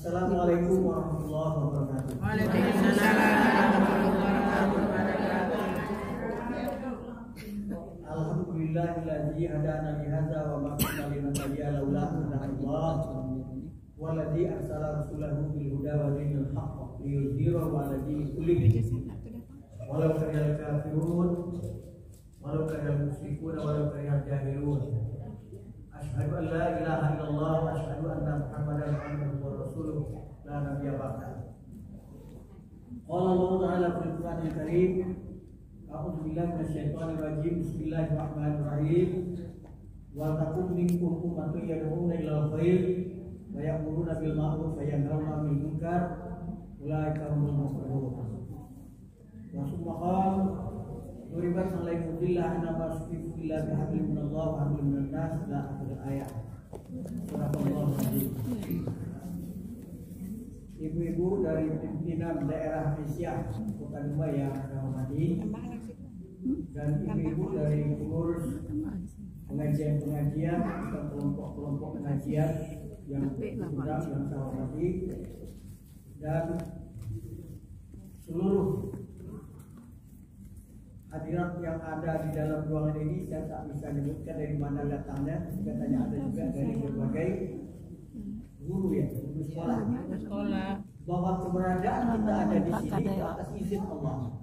Assalamualaikum warahmatullahi wabarakatuh. Waalaikumsalam warahmatullahi wabarakatuh. Alhamdulillahilladzi hadana li hadza wa ma kunna linahtadiya laula an Allah walladzi arsala rasulahu bil huda wa dinil haqq liyudhhirahu 'ala dini kullihi walau karihal kafirun walau karihal musyrikun walau karihal jahilun. Asyhadu an la ilaha illallah wa asyhadu anna Muhammadan abduhu wa rasuluh la nabiyya ba'dahu. Qala Allah ta'ala fil Qur'anil Karim, a'udzu billahi minasyaitonir rajim. Bismillahirrahmanirrahim. Wa takum minkum ummatun yad'una ilal khair wa ya'muruna bil ma'ruf wa yanhauna 'anil munkar ulaika humul muflihun. Wa summa qala Nuribat alaikum billah anama sufifu billah bihablin minallah wa hablin minan nas ila akhir ayat. Surah Al-Azim. Ibu-ibu dari pimpinan daerah Asia Kota Dubai yang saya hormati, dan ibu-ibu dari pengurus pengajian-pengajian atau kelompok-kelompok pengajian yang berundang yang saya hormati, dan seluruh hadirat yang ada di dalam ruangan ini. Saya tak bisa menyebutkan dari mana datangnya. Katanya ada juga dari berbagai guru ya, guru sekolah. Bahwa keberadaan kita ada di sini atas izin Allah.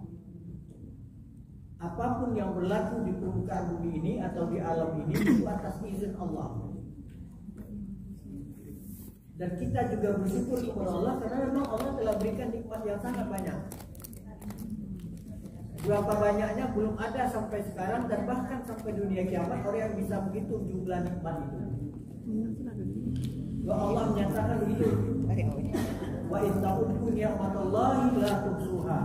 Apapun yang berlaku di permukaan bumi ini atau di alam ini itu atas izin Allah. Dan kita juga bersyukur kepada Allah karena memang Allah telah berikan nikmat yang sangat banyak. Berapa banyaknya belum ada sampai sekarang, dan bahkan sampai dunia kiamat orang yang bisa menghitung jumlah nikmat itu. Bahwa Allah menyatakan begitu. Wa in ta'uddu ni'matallahi la tuhsuha.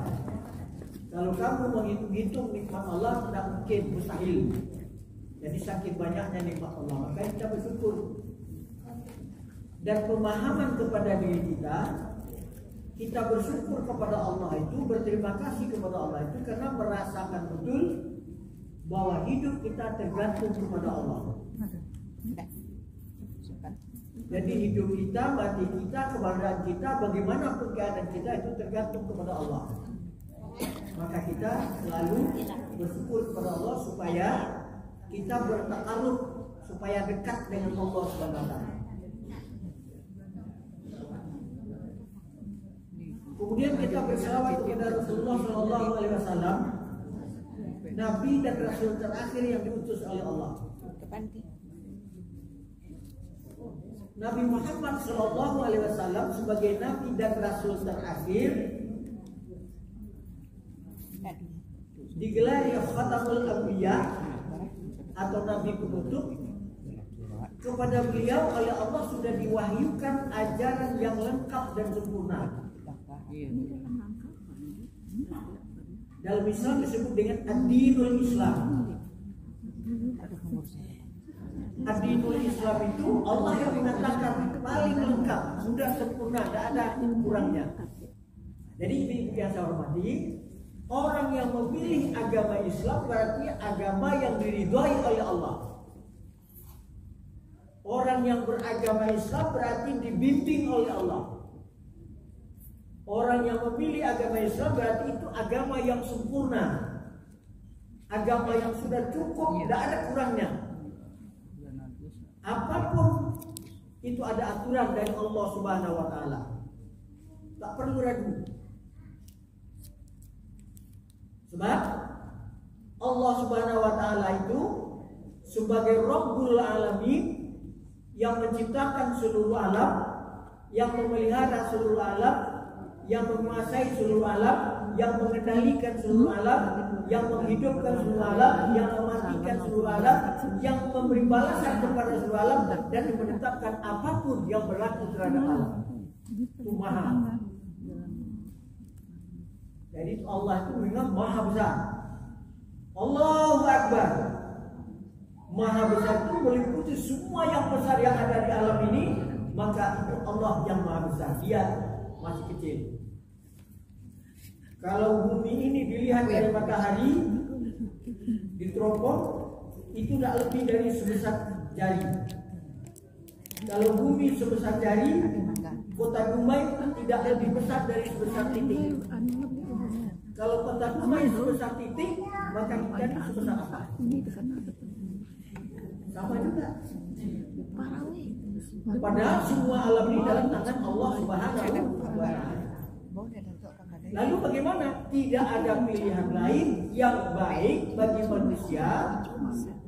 Kalau kamu menghitung-hitung nikmat Allah tidak mungkin, mustahil. Jadi saking banyaknya nikmat Allah, maka kita bersyukur. Dan pemahaman kepada diri kita bersyukur kepada Allah itu, berterima kasih kepada Allah itu karena merasakan betul bahwa hidup kita tergantung kepada Allah. Jadi hidup kita, mati kita, keberadaan kita, bagaimanapun keadaan kita itu tergantung kepada Allah. Maka kita selalu bersyukur kepada Allah supaya kita bertakarub, supaya dekat dengan Allah Subhanahu wa taala. Kemudian kita bersalawat kepada Rasulullah SAW, Nabi dan Rasul terakhir yang diutus oleh Allah. Nabi Muhammad SAW sebagai Nabi dan Rasul terakhir digelari Khatamul Anbiya atau Nabi penutup. Kepada beliau oleh Allah sudah diwahyukan ajaran yang lengkap dan sempurna. Dalam Islam disebut dengan ad-dinul Islam. Ad-dinul Islam itu Allah yang mengatakan paling lengkap, sudah sempurna, tidak ada kurangnya. Jadi ini yang saya hormati, orang yang memilih agama Islam berarti agama yang diridhai oleh Allah. Orang yang beragama Islam berarti dibimbing oleh Allah. Orang yang memilih agama Islam berarti itu agama yang sempurna, agama yang sudah cukup, tidak ada kurangnya. Apapun itu ada aturan dari Allah Subhanahu wa taala. Tak perlu ragu. Sebab Allah Subhanahu wa taala itu sebagai Rabbul Alamin yang menciptakan seluruh alam, yang memelihara seluruh alam, yang menguasai seluruh alam, yang mengendalikan seluruh alam, yang menghidupkan seluruh alam, yang mematikan seluruh alam, yang memberi balasan kepada seluruh alam, dan menetapkan apapun yang berlaku terhadap alam. Itu Maha. Jadi Allah itu memang Maha besar. Allahu Akbar. Maha besar itu meliputi semua yang besar yang ada di alam ini, maka itu Allah yang Maha besar. Dia masih kecil. Kalau bumi ini dilihat dari matahari, diteropong, itu tidak lebih dari sebesar jari. Kalau bumi sebesar jari, kota Dumai tidak lebih besar dari sebesar titik. Kalau kota Dumai sebesar titik, maka kita itu sebesar apa? Sama juga. Padahal semua alam ini dalam tangan Allah Subhanahu wa Ta'ala. Lalu bagaimana? Tidak ada pilihan lain yang baik bagi manusia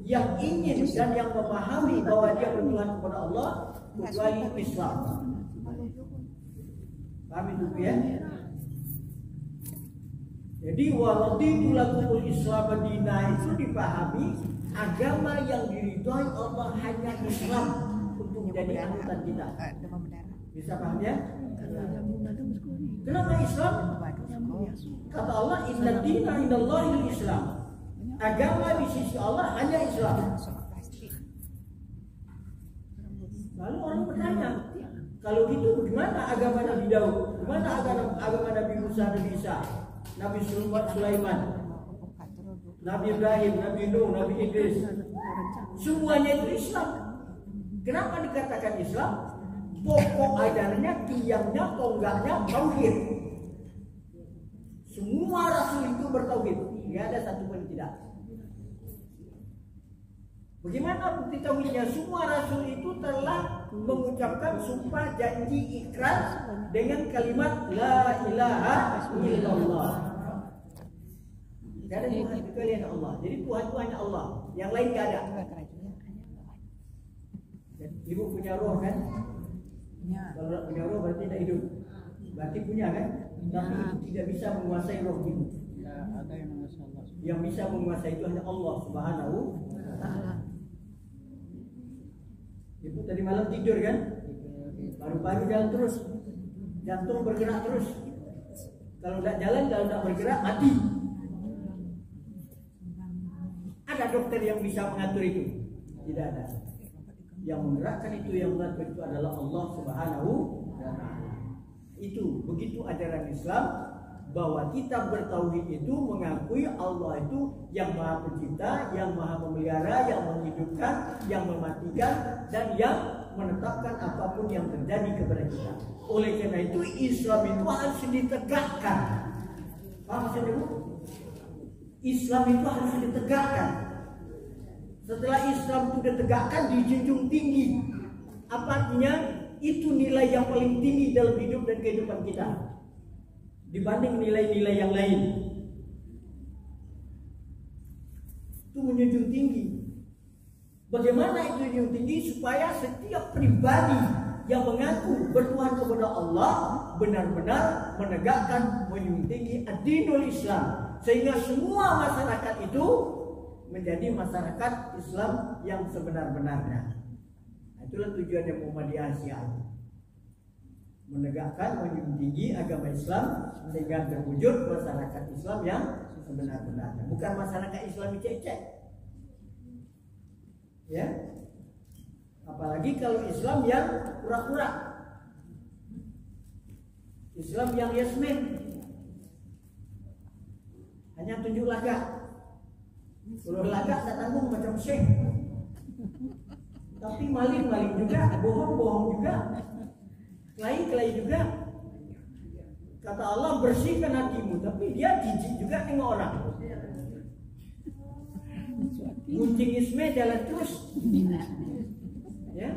yang ingin dan yang memahami bahwa dia bertuhan kepada Allah kecuali Islam. Paham itu ya? Jadi waraditu lakumul Islam dina itu dipahami agama yang diridhoi Allah hanya Islam untuk menjadi anutan kita. Bisa paham ya? Kenapa Islam? Kata Allah, inna dina indallahil Islam. Agama di sisi Allah hanya Islam. Lalu orang bertanya, kalau gitu bagaimana agama Nabi Daud? Bagaimana agama Nabi Musa, Nabi Isa, Nabi Sulaiman, Nabi Ibrahim, Nabi Nuh, Nabi Idris? Semuanya itu Islam. Kenapa dikatakan Islam? Pokok ajarannya, tiangnya, tonggaknya tauhid. Semua rasul itu bertauhid, tidak ada satu pun tidak. Bagaimana bukti tauhidnya? Semua rasul itu telah mengucapkan sumpah janji ikrar dengan kalimat la ilaha illallah. Tidak ada Tuhan kecuali hanya Allah. Jadi Tuhan itu hanya Allah, yang lain tidak ada. Ibu punya roh kan? Kalau tidak punya roh berarti tidak hidup. Berarti punya kan? Tapi tidak bisa menguasai roh ibu. Yang bisa menguasai itu hanya Allah Subhanahu wa Ta'ala. Ibu tadi malam tidur kan? Paru-paru jalan terus, jantung bergerak terus. Kalau tidak jalan, kalau tidak bergerak mati. Ada dokter yang bisa mengatur itu? Tidak ada. Yang menggerakkan itu, yang mengatur itu adalah Allah Subhanahu wa Ta'ala. Itu begitu ajaran Islam, bahwa kita bertauhid itu mengakui Allah itu yang Maha Pencipta, yang Maha Memelihara, yang menghidupkan, yang mematikan, dan yang menetapkan apapun yang terjadi kepada kita. Oleh karena itu Islam itu harus ditegakkan. Paham maksudnya Bu? Islam itu harus ditegakkan. Setelah Islam itu ditegakkan, dijunjung tinggi. Apa artinya? Itu nilai yang paling tinggi dalam hidup dan kehidupan kita dibanding nilai-nilai yang lain. Itu menjunjung tinggi. Bagaimana itu menjunjung tinggi? Supaya setiap pribadi yang mengaku bertuhan kepada Allah benar-benar menegakkan, menjunjung tinggi ad-dinul Islam, sehingga semua masyarakat itu menjadi masyarakat Islam yang sebenar-benarnya. Itulah tujuannya Muhammadiyah Asia, menegakkan, menjunjung tinggi agama Islam sehingga terwujud masyarakat Islam yang sebenar-benarnya, bukan masyarakat Islam cek-cek. Ya, apalagi kalau Islam yang pura-pura, Islam yang yasmin, hanya tunjuk lagak. Kalau lagak tak tanggung macam syekh, tapi maling-maling juga, bohong-bohong juga, kelahi juga. Kata Allah, bersihkan hatimu, tapi dia jijik juga tengok orang. Gunting isme jalan terus, ya.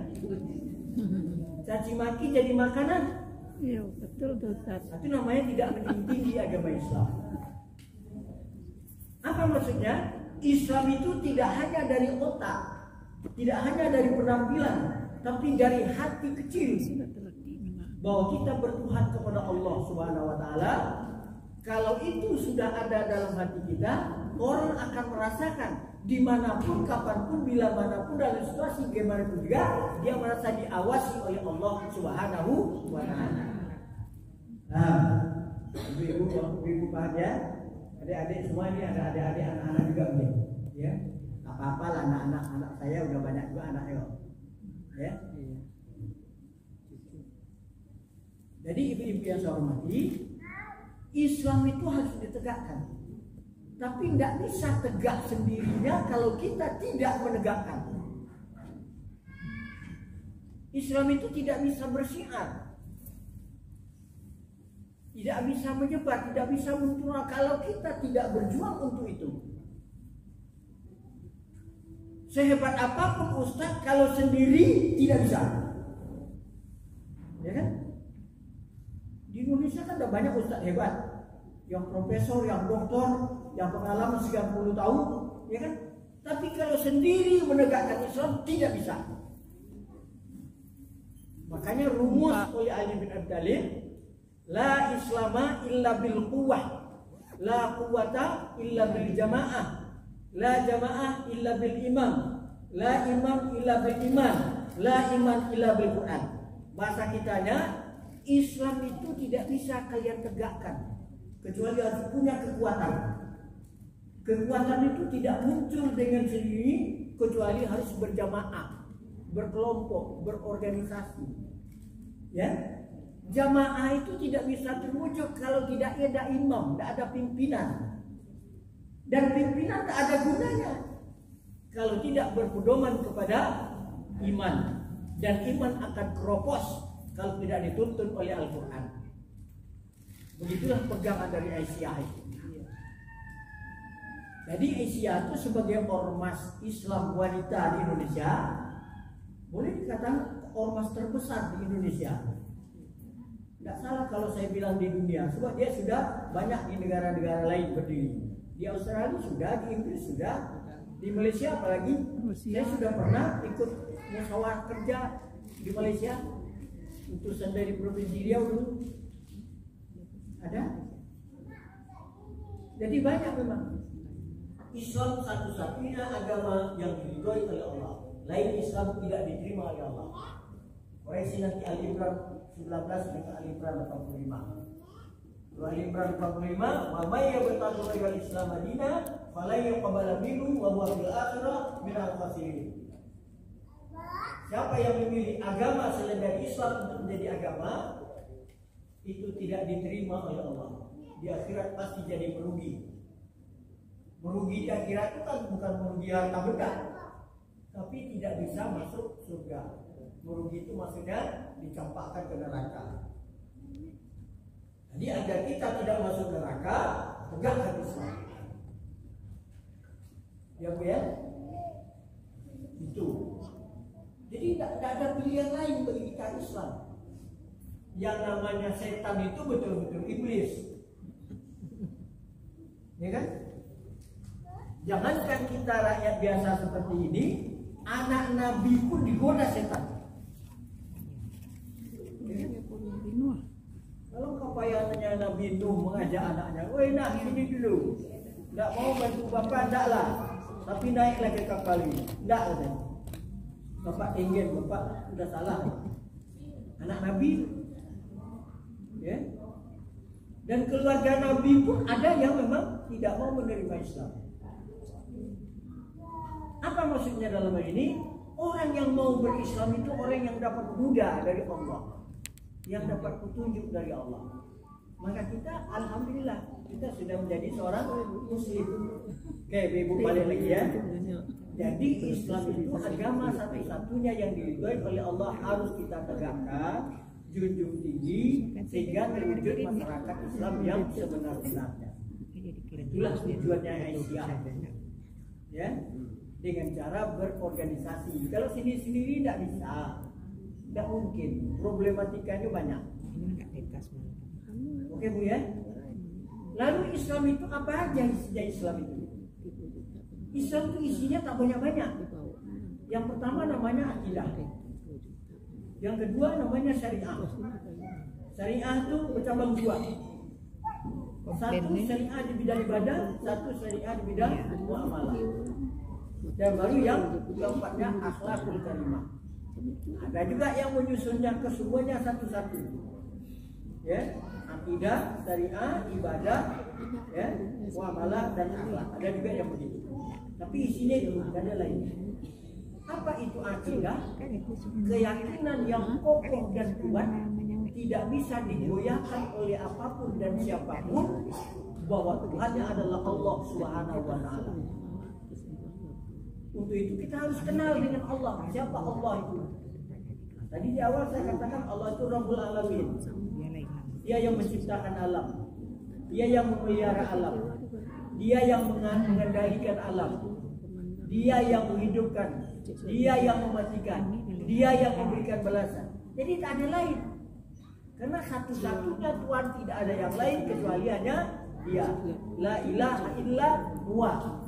Caci maki jadi makanan. Iya, betul Ustaz. Itu namanya tidak menjunjung tinggi agama Islam. Apa maksudnya? Islam itu tidak hanya dari otak, tidak hanya dari penampilan, tapi dari hati kecil. Bahwa kita bertuhan kepada Allah Subhanahu wa Ta'ala. Kalau itu sudah ada dalam hati kita, orang akan merasakan dimanapun, kapanpun, bila manapun, dalam situasi bagaimanapun juga, dia merasa diawasi oleh Allah Subhanahu wa Ta'ala. Nah, ibu paham ya? Adik-adik semua ini ada adik-adik, anak-anak juga begini, ya. Apa-apa lah anak-anak saya udah banyak juga anaknya, ya. Jadi ibu-ibu yang saya hormati, Islam itu harus ditegakkan. Tapi tidak bisa tegak sendirinya kalau kita tidak menegakkan. Islam itu tidak bisa bersyiar. tidak bisa menyebar, tidak bisa menular kalau kita tidak berjuang untuk itu. Sehebat apapun ustaz, kalau sendiri tidak bisa. Ya kan? Di Indonesia kan ada banyak ustaz hebat, yang profesor, yang doktor, yang pengalaman 30 tahun, ya kan? Tapi kalau sendiri menegakkan Islam tidak bisa. Makanya rumus oleh Ali bin Abi Thalib, la islama illa bil quwwah, la quwwata illa bil jamaah, la jamaah illa bil imam, la imam illa bil iman, la iman illa bil Quran. Bahasa kitanya, Islam itu tidak bisa kalian tegakkan kecuali harus punya kekuatan. Kekuatan itu tidak muncul dengan sendiri kecuali harus berjamaah, berkelompok, berorganisasi. Ya, jamaah itu tidak bisa terwujud kalau tidak ada imam, tidak ada pimpinan. Dan pimpinan tidak ada gunanya kalau tidak berpedoman kepada iman. Dan iman akan keropos kalau tidak dituntun oleh Al-Quran. Begitulah pegangan dari Aisyah itu. Jadi Aisyah itu sebagai ormas Islam wanita di Indonesia, boleh dikatakan ormas terbesar di Indonesia. Tidak salah kalau saya bilang di dunia, sebab dia sudah banyak di negara-negara lain berdiri. Di Australia sudah, di Inggris sudah, di Malaysia apalagi. Saya sudah pernah ikut musyawarah kerja di Malaysia, utusan dari provinsi Riau dulu. Ada. Jadi banyak memang. Islam satu-satunya agama yang diridhoi oleh Allah. Lain Islam tidak diterima oleh Allah. Koreksi nanti Ali Imran 19 dengan Ali Imran 85. Ali Imran 85, wa may yabtaghi ghairal Islam madina fala yuqbal minhu wa huwa fil akhirah minal khasirin. Siapa yang memilih agama selain dari Islam untuk menjadi agama, itu tidak diterima oleh Allah. Di akhirat pasti jadi merugi. Merugi di akhirat itu kan bukan merugi harta benda, tapi tidak bisa masuk surga. Merugi itu maksudnya dicampakkan ke neraka. Jadi agar kita tidak masuk neraka, tegakkan Islam. Ya Bu ya? Itu. Jadi tidak ada pilihan lain bagi kita Islam. Yang namanya setan itu betul-betul iblis. Ya kan? Jangankan kita rakyat biasa seperti ini, anak Nabi pun digoda setan. Kalau kepayaannya Nabi Nuh mengajak anaknya, woi nak sini dulu, tidak mau bantu bapak, tidaklah, tapi naiklah ke kapal ini, tidak katanya. Bapak ingin, bapak sudah salah. Anak Nabi, ya. Dan keluarga Nabi pun ada yang memang tidak mau menerima Islam. Apa maksudnya dalam hal ini? Orang yang mau berislam itu orang yang dapat huda dari Allah, yang dapat petunjuk dari Allah. Maka kita alhamdulillah kita sudah menjadi seorang muslim. Oke, Ibu balik lagi ya. Jadi Islam itu agama satu-satunya yang diridhoi oleh Allah, harus kita tegakkan, junjung tinggi sehingga terwujud masyarakat Islam yang sebenar-benarnya. Itulah tujuannya Aisyah. Ya. Dengan cara berorganisasi. Kalau sendiri-sendiri tidak bisa, tidak mungkin. Problematikanya banyak. Oke Bu ya. Lalu Islam itu apa aja isinya Islam itu? Islam itu isinya tak banyak-banyak. Yang pertama namanya akidah. Yang kedua namanya syariah. Syariah itu bercabang dua. Satu syariah di bidang ibadah, satu syariah di bidang muamalah. Dan baru yang keempatnya akhlakul karimah. Ada juga yang menyusunnya ke semuanya satu-satu. Ya, akidah, syariah, ibadah, ya, muamalah dan akhlak. Ada juga yang begitu. Tapi isinya itu tidak ada lain. Apa itu akidah? Keyakinan yang kokoh dan kuat, tidak bisa digoyahkan oleh apapun dan siapapun, bahwa Tuhannya adalah Allah Subhanahu wa Ta'ala. Untuk itu kita harus kenal dengan Allah. Siapa Allah itu? Tadi di awal saya katakan Allah itu Rabbul Alamin, Dia yang menciptakan alam. Dia yang memelihara alam. Dia yang mengendalikan alam. Dia yang menghidupkan. Dia yang mematikan. Dia yang memberikan balasan. Jadi tak ada lain. Karena satu-satunya Tuhan, tidak ada yang lain kecuali hanya Dia. La ilaha illa huwa.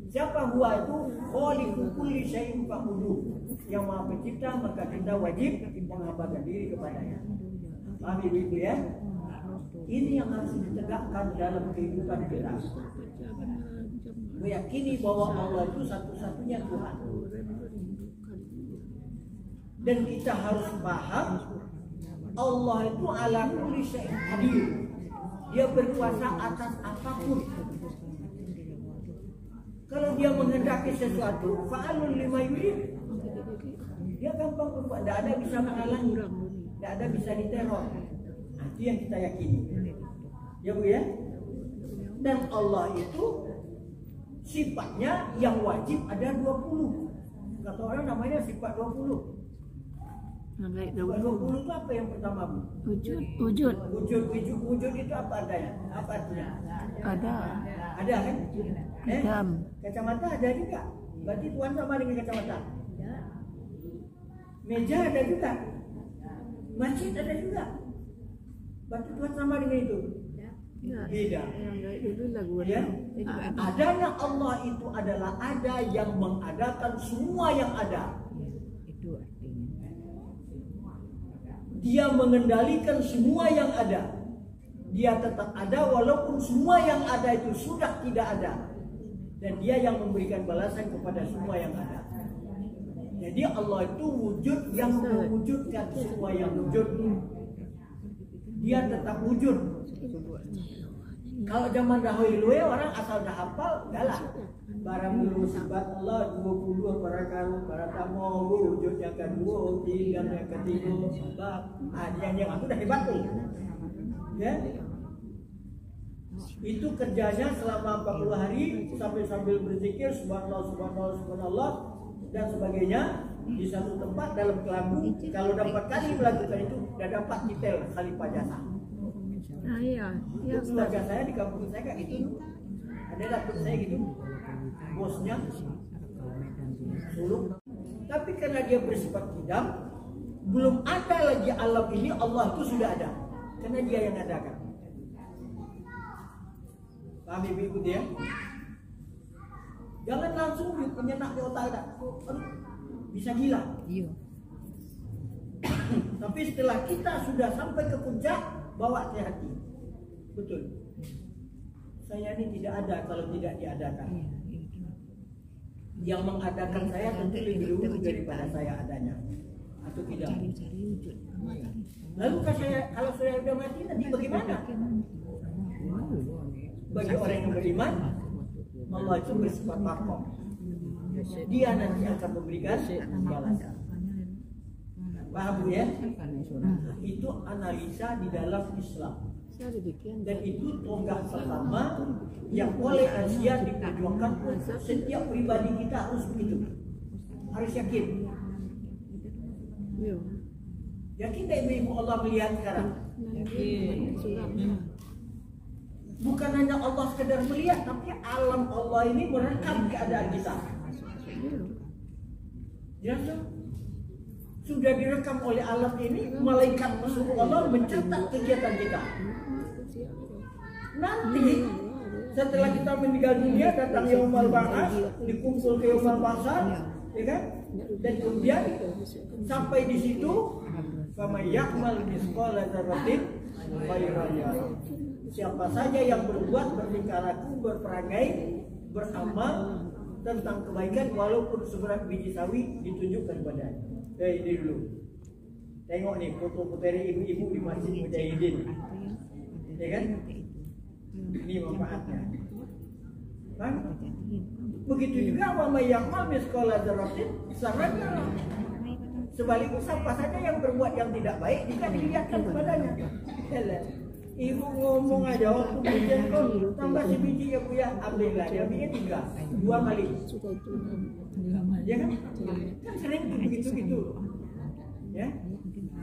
Siapa huwa itu? Khaliqu kulli syai'in fa'buduh. Yang Maha Pencipta, maka kita wajib menghambakan diri kepadanya. Paham Ibu ya? Ini yang harus ditegakkan dalam kehidupan kita. Meyakini bahwa Allah itu satu-satunya Tuhan. Dan kita harus paham Allah itu ala kulli syai'in qadir. Dia berkuasa atas apapun. Kalau dia menghendaki sesuatu, fa'alun lima yurid. Dia gampang berbuat, tidak ada bisa menghalangi, tidak ada bisa diteror. Nah, itu yang kita yakini. Ya Bu ya? Dan Allah itu sifatnya yang wajib ada 20. Kata orang namanya sifat 20. Sifat 20 itu apa yang pertama Bu? Wujud. Wujud itu apa adanya? Apa artinya? Ada. Ada kan? Adam. Kacamata ada juga. Berarti Tuhan sama dengan kacamata. Meja ada juga. Masjid ada juga. Berarti Tuhan sama dengan itu. Beda. Ya? Adanya Allah itu adalah ada yang mengadakan semua yang ada. Dia mengendalikan semua yang ada. Dia tetap ada walaupun semua yang ada itu sudah tidak ada. Dan dia yang memberikan balasan kepada semua yang ada. Jadi Allah itu wujud yang mewujudkan semua yang wujud. Dia tetap wujud. Kalau zaman dahulu orang asal dah hafal, galah. Barang dulu sifat Allah 22 perkara tamu wujud yang kedua, tiga yang ketiga, sebab yang itu dah hebat tuh. Ya. Itu kerjanya selama 40 hari sambil berzikir subhanallah subhanallah subhanallah dan sebagainya di satu tempat dalam kelambu. Kalau dapat kali melakukan itu sudah dapat detail khalifah jasa. Iya. Keluarga saya di kampung saya kayak gitu. Ada datuk saya gitu, bosnya suluk. Tapi karena dia bersifat kidam, belum ada lagi alam ini, Allah itu sudah ada. Karena dia yang adakan. Paham Ibu dia? Jangan langsung penyenak di otak kita. Bisa gila. Iya. Tapi setelah kita sudah sampai ke puncak, bawa ke hati. Betul. Saya ini tidak ada kalau tidak diadakan. Yang mengadakan saya tentu lebih dulu daripada saya adanya. Atau tidak. Lalu kalau saya sudah mati nanti bagaimana? Bagi orang yang beriman, Allah itu bersifat makom. Dia nanti akan memberikan balasan. Paham ya? Itu analisa di dalam Islam. Dan itu tonggak pertama yang oleh Asia diperjuangkan. Setiap pribadi kita harus begitu. Harus yakin. Yakin tak ibu Allah melihat sekarang? Bukan hanya Allah sekedar melihat, tapi alam Allah ini merekam keadaan kita. Jelas tak? Sudah direkam oleh alam ini, malaikat suruh Allah mencatat kegiatan kita. Nanti setelah kita meninggal dunia, datang yaumul ba'ats, dikumpul ke yaumul ba'ats, ya kan? Dan kemudian sampai di situ, sama yakmal misqala dzarratin khairan yarah. Siapa saja yang berbuat, bertingkah laku, berperangai, beramal tentang kebaikan walaupun seberat biji sawi ditunjukkan padanya. Ini dulu. Tengok nih foto-foto ibu-ibu di Masjid Mujahidin. Ya kan? Ini manfaatnya. Kan? Begitu juga wa may ya'mal mithqala dzarratin khairan yarah. Sebaliknya siapa saja yang berbuat yang tidak baik jika dilihatkan kepadanya. Ibu ngomong aja waktu bikin kon tambah sebiji ya Bu ya, ambillah dia bikin 3 kali. Ya kan? Kan sering begitu gitu. Ya.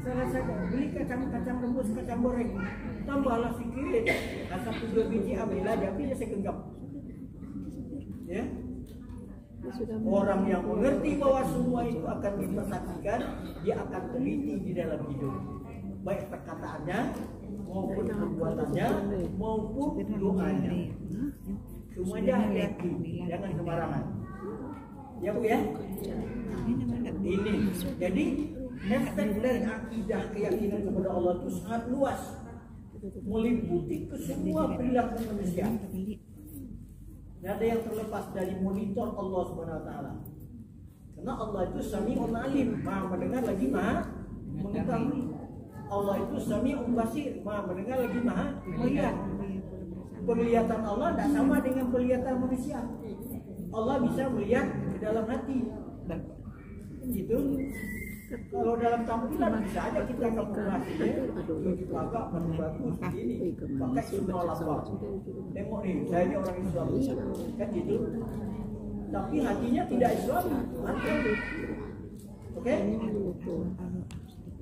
Salah saja beli kacang rebus, kacang goreng, tambahlah sedikit, asal 2 biji ambil aja, tapi saya genggam. Ya. Orang yang mengerti bahwa semua itu akan dipersaksikan, dia akan teliti di dalam hidup, baik perkataannya maupun perbuatannya maupun doanya. Semuanya hati-hati, jangan sembarangan. Ya Bu ya. Ini jadi efek dari akidah keyakinan kepada Allah itu sangat luas, meliputi ke semua perilaku manusia. Tidak ada yang terlepas dari monitor Allah Subhanahu Wa Taala. Karena Allah itu Sami'un Alim, Maha mendengar lagi Maha mengetahui. Allah itu Sami'un Basir, Maha mendengar lagi Maha melihat. Penglihatan Allah tidak sama dengan penglihatan manusia. Allah bisa melihat ke dalam hati. Gitu. Kalau dalam tampilan bisa aja kita kamuflase, baju kakak bagus begini, pakai semua lapar. Tengok nih, saya ini orang Islam, kan gitu. Tapi hatinya tidak Islam, oke?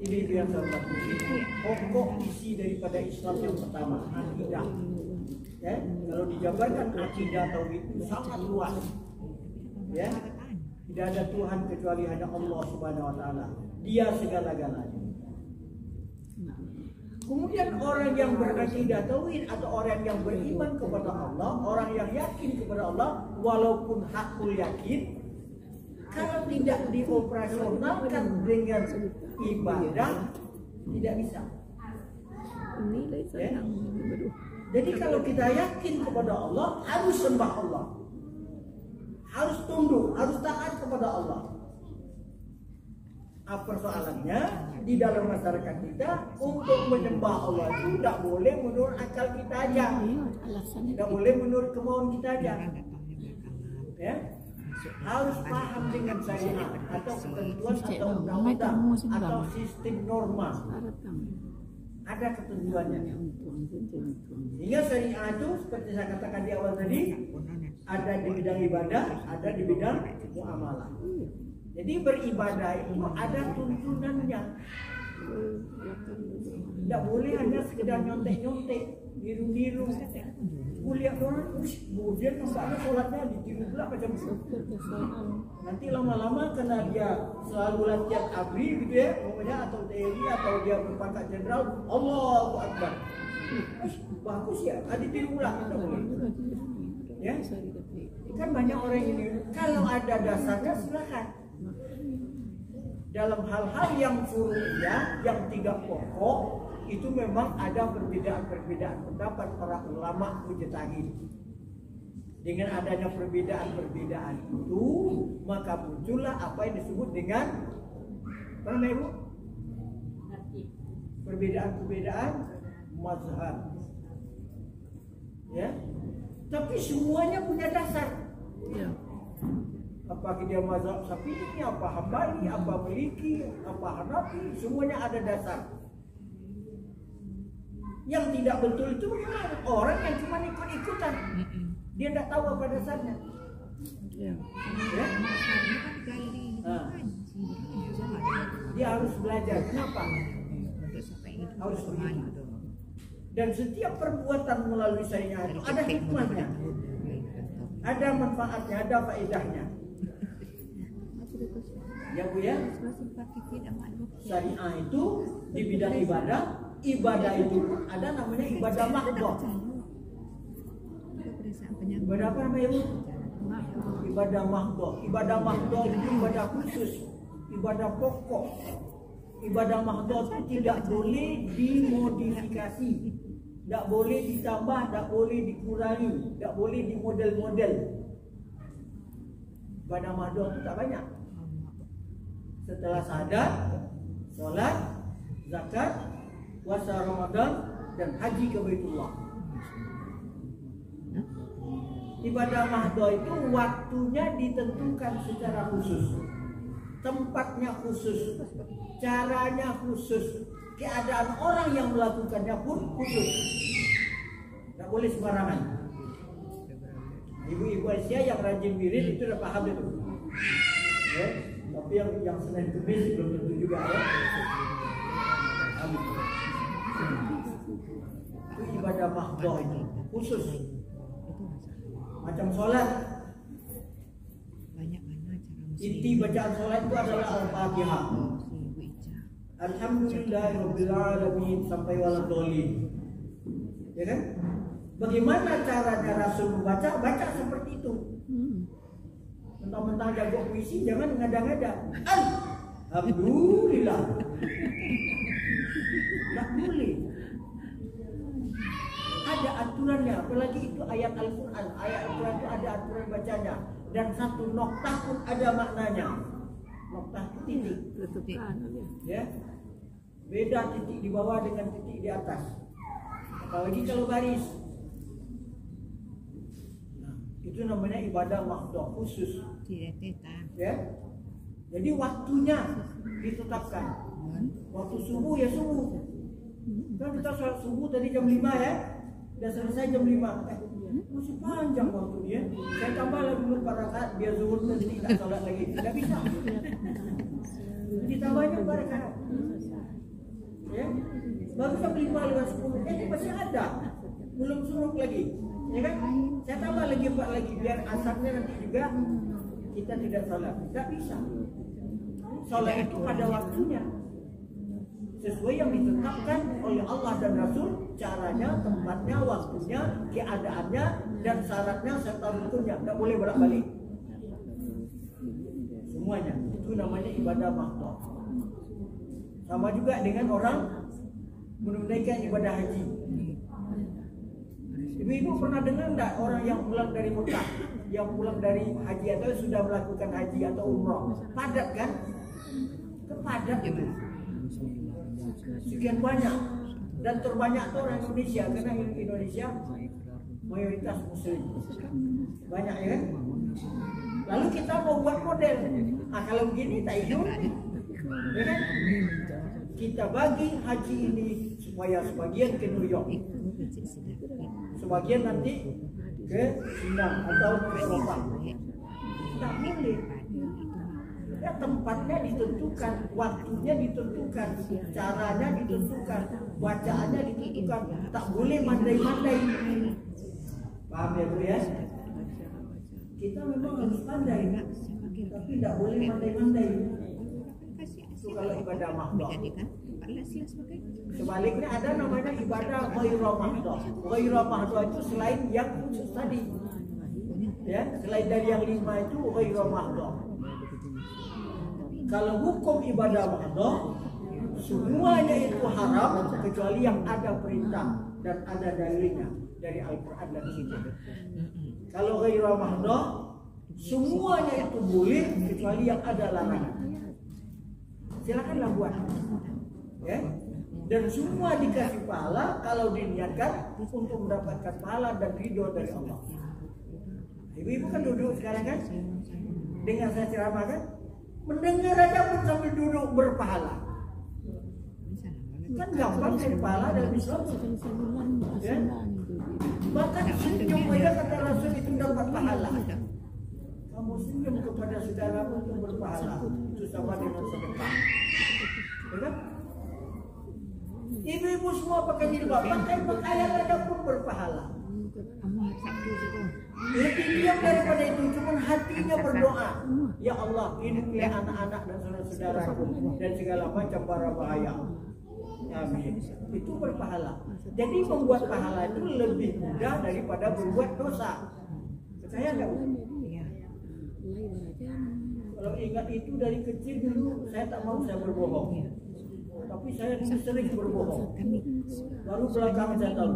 Ini yang saya itu pokok isi daripada Islam yang pertama, akidah. Ya, kalau dijabarkan akidah tauhid itu sangat luas. Ya. Tidak ada Tuhan kecuali hanya Allah Subhanahu Wa Taala. Dia segala-galanya. Kemudian orang yang berakidah tauhid atau orang yang beriman kepada Allah, orang yang yakin kepada Allah, walaupun hakul yakin, kalau tidak dioperasionalkan dengan ibadah, tidak bisa. Ya? Jadi kalau kita yakin kepada Allah, harus sembah Allah. Harus tunduk, harus taat kepada Allah. Apa persoalannya di dalam masyarakat kita untuk menyembah Allah itu tidak boleh menurut akal kita aja, tidak boleh menurut kemauan kita aja. Ya, harus paham dengan syariat atau ketentuan atau undang-undang atau sistem norma. Ada ketentuannya. Sehingga syariat itu seperti saya katakan di awal tadi, ada di bidang ibadah, ada di bidang muamalah. Jadi beribadah itu ada tuntunannya. Tidak boleh hanya sekedar nyontek-nyontek, niru-niru. Kuliah orang, kemudian nampaknya sholatnya ditiru pula macam itu. Nanti lama-lama karena dia selalu latihan ABRI gitu ya, pokoknya atau TNI atau dia berpangkat jenderal, Allahu Akbar. Bagus ya, ditiru pula. Ya, kan banyak orang ini. Kalau ada dasarnya silakan. Dalam hal-hal yang furu'iyah, yang tidak pokok, itu memang ada perbedaan-perbedaan pendapat para ulama mujtahid. Dengan adanya perbedaan-perbedaan itu, maka muncullah apa yang disebut dengan apa namanya Bu? Perbedaan-perbedaan mazhab. Ya. Tapi semuanya punya dasar. Ya. Apa dia mazhab Syafi'i, apa Hambali, apa Maliki, apa Hanafi, semuanya ada dasar. Yang tidak betul itu bagaimana? Orang yang cuma ikut-ikutan, dia tidak tahu apa dasarnya. Ya. Nah. Dia harus belajar. Kenapa? Harus begitu. Dan setiap perbuatan melalui syariat itu ada hikmahnya, ada manfaatnya, ada faedahnya. Ya Bu ya, syariah itu di bidang ibadah, ibadah itu pun ada namanya ibadah mahdhah. Ibadah apa namanya Bu? Ibadah mahdhah. Ibadah mahdhah itu ibadah khusus, ibadah pokok. Ibadah mahdhah itu tidak boleh dimodifikasi, tidak boleh ditambah, tidak boleh dikurangi, tidak boleh dimodel-model. Ibadah mahdhah itu tak banyak. Setelah sadar, sholat, zakat, puasa Ramadan, dan haji ke Baitullah. Ibadah mahdhah itu waktunya ditentukan secara khusus, tempatnya khusus, caranya khusus, keadaan orang yang melakukannya pun khusus. Tidak boleh sembarangan. Ibu-ibu Asia yang rajin wirid itu udah paham itu. Ya. Tapi yang Senin Kemis belum tentu juga ya. Itu ibadah mahdoh itu khusus. Macam sholat. Inti bacaan sholat itu adalah Al-Fatihah. Alhamdulillahirabbil alamin sampai waladhdallin. Ya kan? Bagaimana caranya Rasul membaca? Baca seperti itu. Mentang-mentang jago puisi, jangan ngada-ngada. Alhamdulillah. Tidak boleh. Ada aturannya, apalagi itu ayat Al-Quran. Ayat Al-Quran itu ada aturan bacanya. Dan satu noktah pun ada maknanya. Noktah titik. Ya. Beda titik di bawah dengan titik di atas. Apalagi kalau baris. Nah, itu namanya ibadah mahdoh khusus. Ya. Jadi waktunya ditetapkan. Waktu subuh ya subuh. Kan kita sholat subuh tadi jam 5 ya. Udah selesai jam 5. Masih panjang waktunya. Saya tambah lagi dulu 4 rakaat biar zuhur nanti tidak sholat lagi. Tidak bisa. Ditambahnya 4 rakaat. Ya. Baru jam 5 lewat 10. Itu masih ada. Belum suruh lagi. Ya kan? Saya tambah lagi 4 lagi biar asarnya nanti juga kita tidak sholat. Tidak bisa. Sholat itu pada waktunya. Sesuai yang ditetapkan oleh Allah dan Rasul, caranya, tempatnya, waktunya, keadaannya, dan syaratnya serta rukunnya. Tidak boleh bolak-balik. Semuanya. Itu namanya ibadah mahdoh. Sama juga dengan orang menunaikan ibadah haji. Ibu-ibu pernah dengar enggak orang yang pulang dari Mekah, yang pulang dari haji atau sudah melakukan haji atau umrah? Padat kan? Kepadat itu. Sekian banyak. Dan terbanyak itu orang Indonesia, karena Indonesia mayoritas muslim. Banyak ya kan? Lalu kita mau buat model. Nah kalau begini tak hidup, ya kan? Kita bagi haji ini supaya sebagian ke New York, sebagian nanti ke Cina atau ke Eropa. Tak boleh. Ya, tempatnya ditentukan, waktunya ditentukan, caranya ditentukan, bacaannya ditentukan. Tak boleh mandai-mandai. Paham ya Bu ya? Kita memang harus pandai, tapi tidak boleh mandai-mandai. Itu kalau ibadah mahdoh. Sebaliknya ada namanya ibadah ghairah mahdoh. Ghairah mahdoh itu selain yang khusus tadi. Ya, selain dari yang 5 itu ghairah mahdoh. Kalau hukum ibadah mahdoh, semuanya itu haram kecuali yang ada perintah dan ada dalilnya dari Al-Quran dan Sunnah. Kalau ghairah mahdoh, semuanya itu boleh kecuali yang ada larangan. Silakanlah buat, ya. Dan semua dikasih pahala kalau diniatkan untuk mendapatkan pahala dan ridho dari Allah. Ibu-ibu kan duduk sekarang kan, dengar saya ceramah kan, mendengar aja pun sambil duduk berpahala. Kan gampang cari pahala dalam Islam. Ya? Bahkan senyum aja kata Rasul itu dapat pahala. Kamu senyum kepada saudara untuk berpahala, itu sama dengan sedekah. Benar? Ibu-ibu semua pakai jilbab, pakai pakaian aja pun berpahala. Lebih diam daripada itu, cuma hatinya berdoa. Ya Allah, lindungilah anak-anak dan saudara-saudaraku dan segala macam bara bahaya. Amin. Itu berpahala. Jadi membuat pahala itu lebih mudah daripada berbuat dosa. Percaya enggak? Kalau ingat itu dari kecil dulu, saya tak mau saya berbohong. Tapi saya dulu sering berbohong. Baru belakangan saya tahu,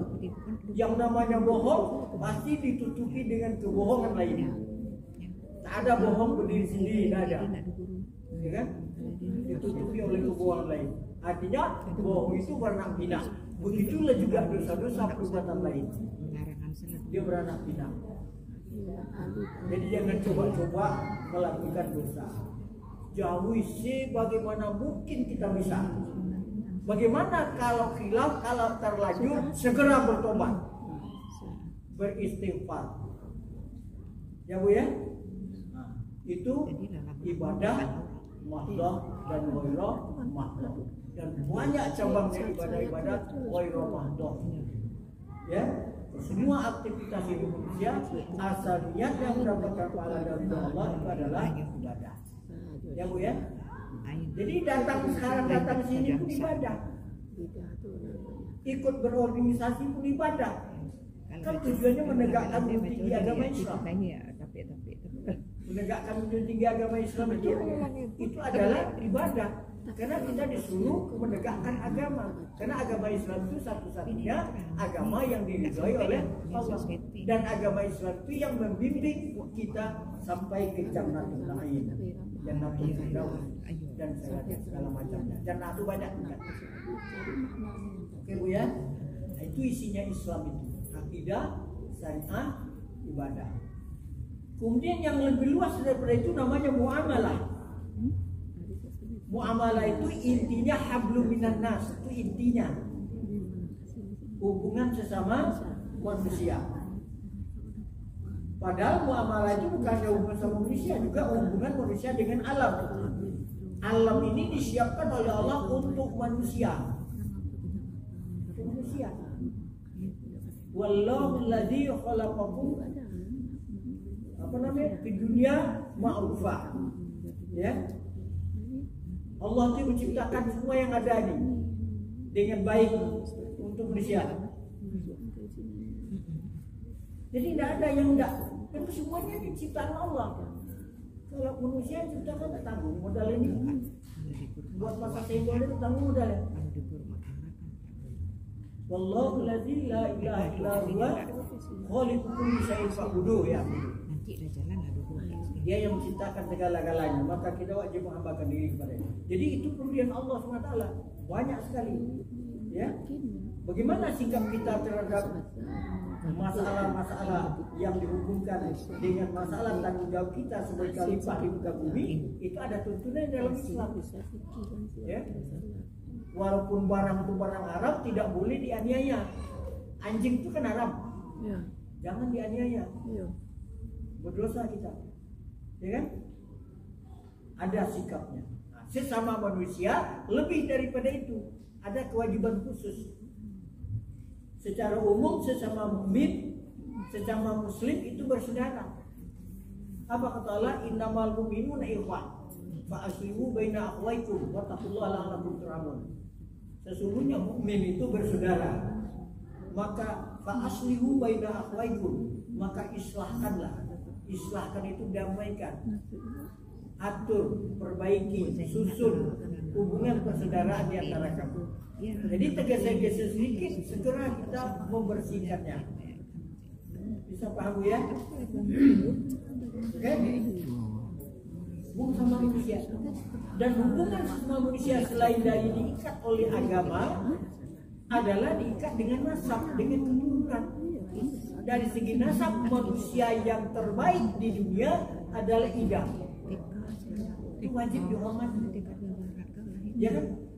yang namanya bohong pasti ditutupi dengan kebohongan lainnya. Tak ada bohong berdiri sendiri, tidak ada. Ya kan? Ditutupi oleh kebohongan lain. Artinya bohong itu beranak pinak. Begitulah juga dosa-dosa perbuatan lain. Dia beranak pinak. Jadi jangan coba-coba melakukan dosa. Jauhi sebagaimana mungkin kita bisa. Bagaimana kalau khilaf, kalau terlanjur, segera bertobat, beristighfar. Ya Bu ya, itu ibadah mahdoh dan ghairah mahdoh. Dan banyak cabangnya ibadah-ibadah ghairah mahdoh. Ya, semua aktivitas hidup manusia asal niatnya mendapatkan pahala dari Allah itu adalah ibadah. Ya Bu ya. Jadi sekarang datang sini pun ibadah. Ikut berorganisasi pun ibadah. Kan tujuannya menegakkan tinggi agama Islam. Menegakkan tinggi agama Islam itu adalah ibadah. Karena kita disuruh menegakkan agama. Karena agama Islam itu satu-satunya agama yang diridhoi oleh Allah. Dan agama Islam itu yang membimbing kita sampai ke Jannatul Na'im, Jannatul Firdaus, dan segala macamnya. Jannah itu banyak kan? Oke Bu ya. Nah, itu isinya Islam itu. Akidah, syariah, ibadah. Kemudian yang lebih luas daripada itu namanya muamalah. Muamalah itu intinya hablum minan nas, itu intinya hubungan sesama manusia. Padahal muamalah itu bukan hanya hubungan sama manusia, juga hubungan manusia dengan alam. Alam ini disiapkan oleh Allah untuk manusia. Untuk manusia. Wallahu alladzi khalaqakum di dunia ma'rufah. Ya. Allah itu menciptakan semua yang ada ini dengan baik untuk manusia. Jadi tidak ada yang tidak, itu semuanya diciptakan Allah. Kalau manusia diciptakan tanggung modal ini, buat pasar tembok itu tanggung modal. Wallahu alladzi la ilaha illa huwa khaliqu kulli syai'in fa'buduhu ya. Dia yang menciptakan segala-galanya, maka kita wajib menghambakan diri kepadanya. Jadi itu pemberian Allah SWT banyak sekali. Ya, bagaimana sikap kita terhadap masalah-masalah yang dihubungkan dengan masalah tanggung jawab kita sebagai khalifah di muka bumi, itu ada tuntunan dalam Islam. Ya, walaupun barang itu barang haram tidak boleh dianiaya. Anjing itu kan haram, jangan dianiaya. Berdosa kita. Ya kan? Ada sikapnya. Nah, sesama manusia lebih daripada itu, ada kewajiban khusus. Secara umum sesama mukmin, sesama muslim itu bersaudara. Apa kata Allah? Innamal mu'minuna ikhwan fa aslihu baina akhwaykum wa taqullaha la'allakum turhamun. Sesungguhnya mukmin itu bersaudara. Maka fa aslihu baina akhwaykum, maka islahkanlah. Islahkan itu damaikan, atur, perbaiki, susun hubungan persaudaraan di antara kamu. Jadi tergeser-geser sedikit, segera kita membersihkannya. Bisa paham ya? Oke? Hubungan sama manusia. Dan hubungan sama manusia selain dari diikat oleh agama adalah diikat dengan nasab, dengan keturunan. Dari segi nasab, manusia yang terbaik di dunia adalah Adam. Itu wajib dihormati. Ya kan?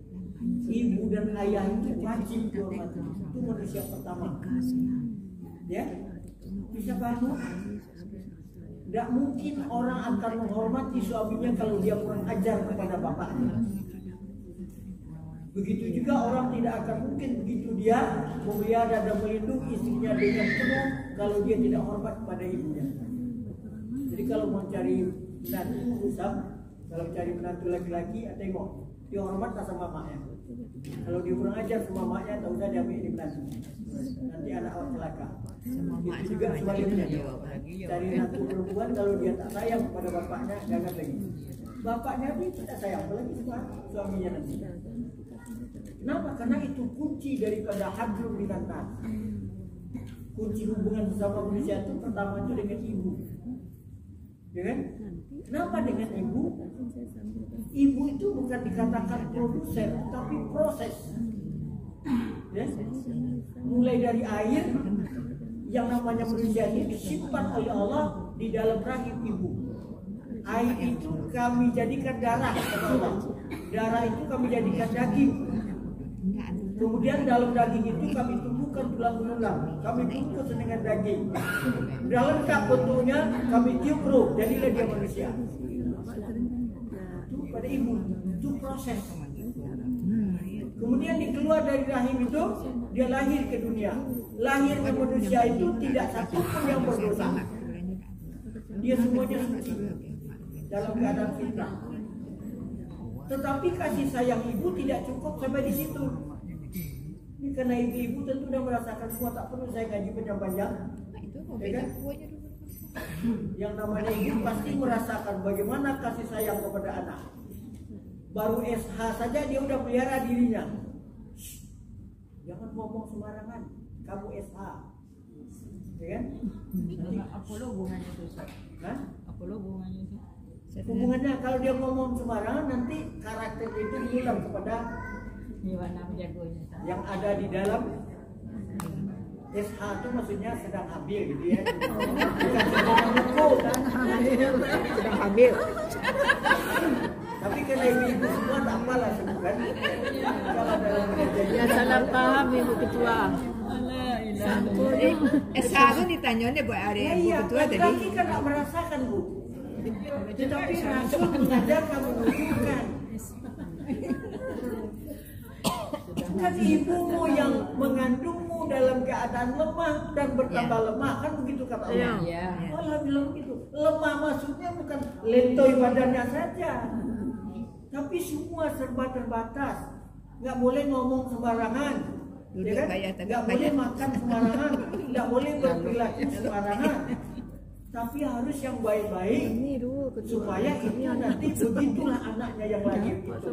Ibu dan ayah itu wajib dihormati. Itu manusia pertama. Ya? Bisa paham? Tidak mungkin orang akan menghormati suaminya kalau dia kurang ajar kepada bapaknya. Begitu juga orang tidak akan mungkin begitu dia memelihara dan melindungi istrinya dengan penuh kalau dia tidak hormat kepada ibunya. Jadi kalau mau cari menantu usap, kalau cari menantu laki-laki, tengok dia hormat sama mamanya. Kalau dia kurang ajar sama mamanya, tak usah dia ambil menantu. Nanti anak awak celaka. Itu juga sebaliknya. Cari menantu perempuan, kalau dia tak sayang kepada bapaknya, jangan lagi. Bapaknya dia tidak sayang, apalagi sama suaminya nanti. Kenapa? Karena itu kunci daripada hablum minan nas. Kunci hubungan sesama manusia itu pertama itu dengan ibu. Ya kan? Kenapa dengan ibu? Ibu itu bukan dikatakan produsen, tapi proses. Ya? Mulai dari air yang namanya manusia ini disimpan oleh Allah di dalam rahim ibu. Air itu kami jadikan darah kata Allah. Darah itu kami jadikan daging. Kemudian dalam daging itu kami tumbuhkan bukan tulang belulang, kami bungkus dengan daging. Sudah lengkap bentuknya, kami tiup ruh, jadilah dia manusia. Itu pada ibu, itu proses. Kemudian dikeluar dari rahim itu, dia lahir ke dunia. Lahir ke manusia itu tidak satu pun yang berdosa. Dia semuanya suci dalam keadaan fitrah. Tetapi kasih sayang ibu tidak cukup sampai di situ. Ini karena ibu-ibu tentu sudah merasakan semua, tak perlu saya ngaji panjang-panjang. Ya kan? Yang namanya ibu pasti merasakan bagaimana kasih sayang kepada anak. Baru SH saja dia udah pelihara dirinya. Jangan ngomong sembarangan, kamu SH. Ya kan? Apa lo hubungannya itu? Hah? Apa lo hubungannya itu? Hubungannya kalau dia ngomong sembarangan nanti karakter itu diulang kepada Gimana menjagonya? yang ada di dalam. SH itu maksudnya sedang hamil gitu ya. Bukan sedang mukul kan? Sedang hamil. Tapi karena ibu-ibu semua tak apalah sebutkan. Kalau dalam kejadian Ya salah paham Ibu Ketua. Satu ditanya nih buat hari ya, Ibu iya, Ketua tadi. laki kan tak merasakan Bu. Tetapi Rasul mengajarkan, menunjukkan. Kan ibumu yang mengandungmu dalam keadaan lemah dan bertambah lemah, kan begitu kata Allah. Iya. Allah bilang begitu. Lemah maksudnya bukan lentoy badannya saja, tapi semua serba terbatas. Nggak boleh ngomong sembarangan, ya kan? Nggak boleh makan sembarangan, nggak boleh berperilaku sembarangan. Tapi harus yang baik-baik supaya itu nanti begitulah anaknya yang lahir itu.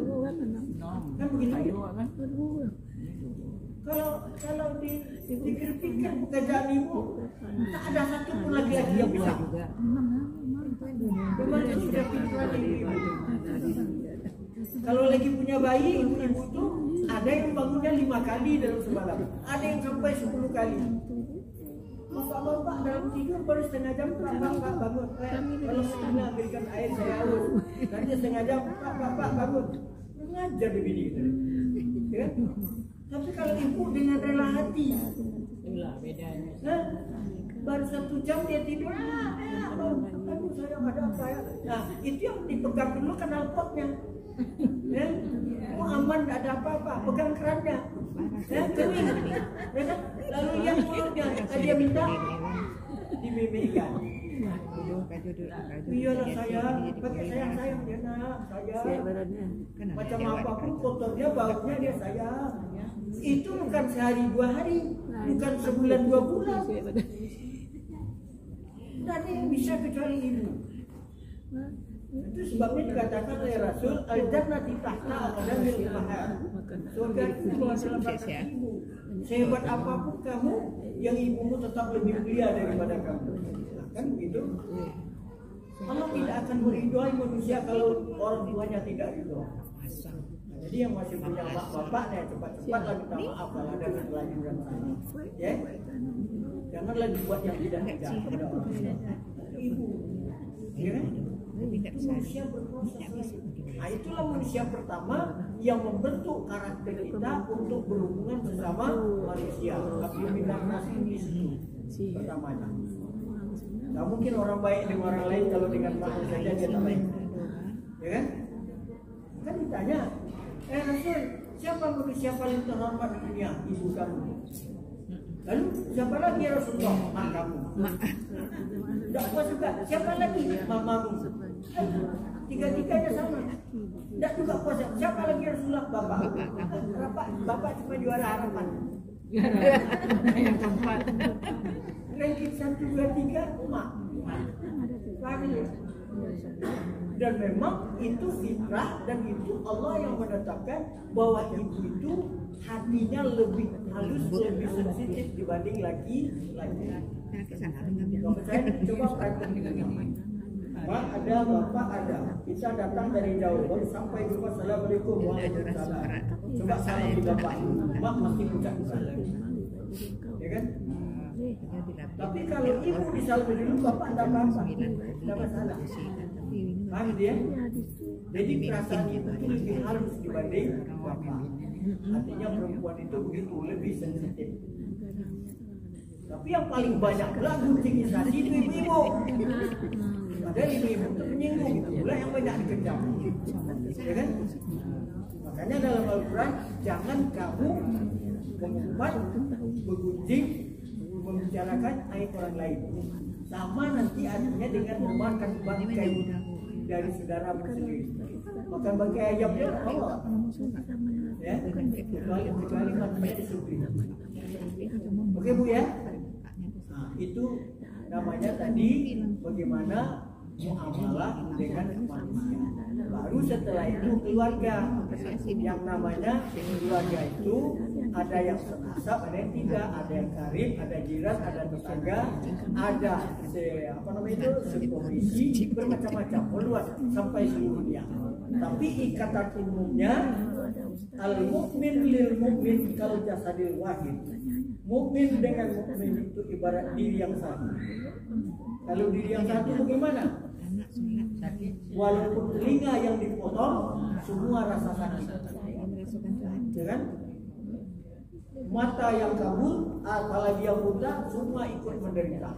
Kan begitu. Kalau dipikirkan pekerjaan ibu, tak ada satu pun laki-laki yang bisa. Memang itu sudah pikiran ibu. Kalau lagi punya bayi, ibu-ibu itu ada yang bangunnya 5 kali dalam semalam, ada yang sampai 10 kali. Bapak-bapak dalam tidur baru setengah jam, Pak bangun. Kalau saya ambilkan air saya haus. Nanti setengah jam, Pak bangun. Ngajar di bini gitu. Ya? Tapi kalau ibu dengan rela hati, Itulah bedanya. nah, baru 1 jam dia tidur. Aduh saya nggak ada apa ya. Nah itu yang dipegang dulu knalpotnya. Ya, oh aman nggak ada apa-apa, pegang kerannya. Ya, kering. Ya kan? Lalu yang mulutnya dia minta dimimikan. Iyalah saya, pakai sayang dia nak, sayang. Macam apapun kotornya, baunya dia sayang. Itu bukan sehari 2 hari, bukan sebulan 2 bulan. Tidak ada yang bisa kecuali ibu. Itu sebabnya dikatakan oleh Rasul, al-jannati tahta aqdamil ummahat. Surga itu di bawah telapak kaki ibu. Sehebat apapun kamu, yang ibumu tetap lebih mulia daripada kamu. Kan begitu? Allah tidak akan meridhoi manusia kalau orang tuanya tidak ridho. Jadi yang masih punya bapaknya cepat-cepatlah minta maaf kalau ada kelanjuran sana. Ya, janganlah dibuat yang tidak kepada orang tua. Ibu, ya kan? Manusia berproses. Nah itulah manusia pertama yang membentuk karakter kita untuk berhubungan bersama manusia. Tapi bilang nasi itu pertamanya. Nah, mungkin orang baik dengan orang lain kalau dengan makhluk saja dia tak baik, ya kan? Kan ditanya, Rasul, siapa manusia paling terhormat di dunia? Ibu kamu. Lalu siapa lagi ya Rasulullah? Mak kamu. Tidak puas juga. Siapa lagi? Mamamu. Tiga-tiganya sama. Tidak juga puas. Siapa lagi ya Rasulullah? Bapak. Bapak cuma juara harapan. Yang keempat. Ranking 1, 2, 3 mak. Dan memang itu fitrah dan itu Allah yang menetapkan bahwa ibu itu hatinya lebih halus, lebih sensitif dibanding laki-laki. Kalau percaya coba perhatikan. Mak ada, bapak ada. Kita datang dari jauh baru sampai di rumah. Assalamualaikum warahmatullahi wabarakatuh. Coba salam di bapak. Mak mesti ucap salam. Ya kan? Tapi kalau ibu disalami dulu, bapak tidak apa-apa, tidak masalah. Paham dia? Jadi perasaan ibu itu lebih halus dibanding bapak. Artinya perempuan itu begitu lebih sensitif. Tapi yang paling banyak pula gunting instansi itu ibu-ibu. Padahal ibu-ibu itu menyinggung, pula yang banyak dikecam. Ya kan? Makanya dalam Al-Quran jangan kamu mengumpat, menggunjing, membicarakan aib orang lain. Sama nanti artinya dengan memakan bangkai dari saudara sendiri. Makan bangkai ayam dia Allah. Ya, kecuali matinya disubri. Oke Bu ya. Nah, itu namanya tadi bagaimana muamalah dengan manusia. Baru setelah itu keluarga. Yang namanya keluarga itu ada yang senasab, ada yang tidak, ada yang karib, ada jiran, ada tetangga, ada sekomisi, bermacam-macam, meluas sampai seluruh dunia. Tapi ikatan umumnya al-mu'min lil mu'min kal jasadil wahid. Mukmin dengan mukmin itu ibarat diri yang satu. Kalau diri yang satu bagaimana? Walaupun telinga yang dipotong, semua rasa sakit. Ya kan? Mata yang kabur, apalagi yang buta, semua ikut menderita.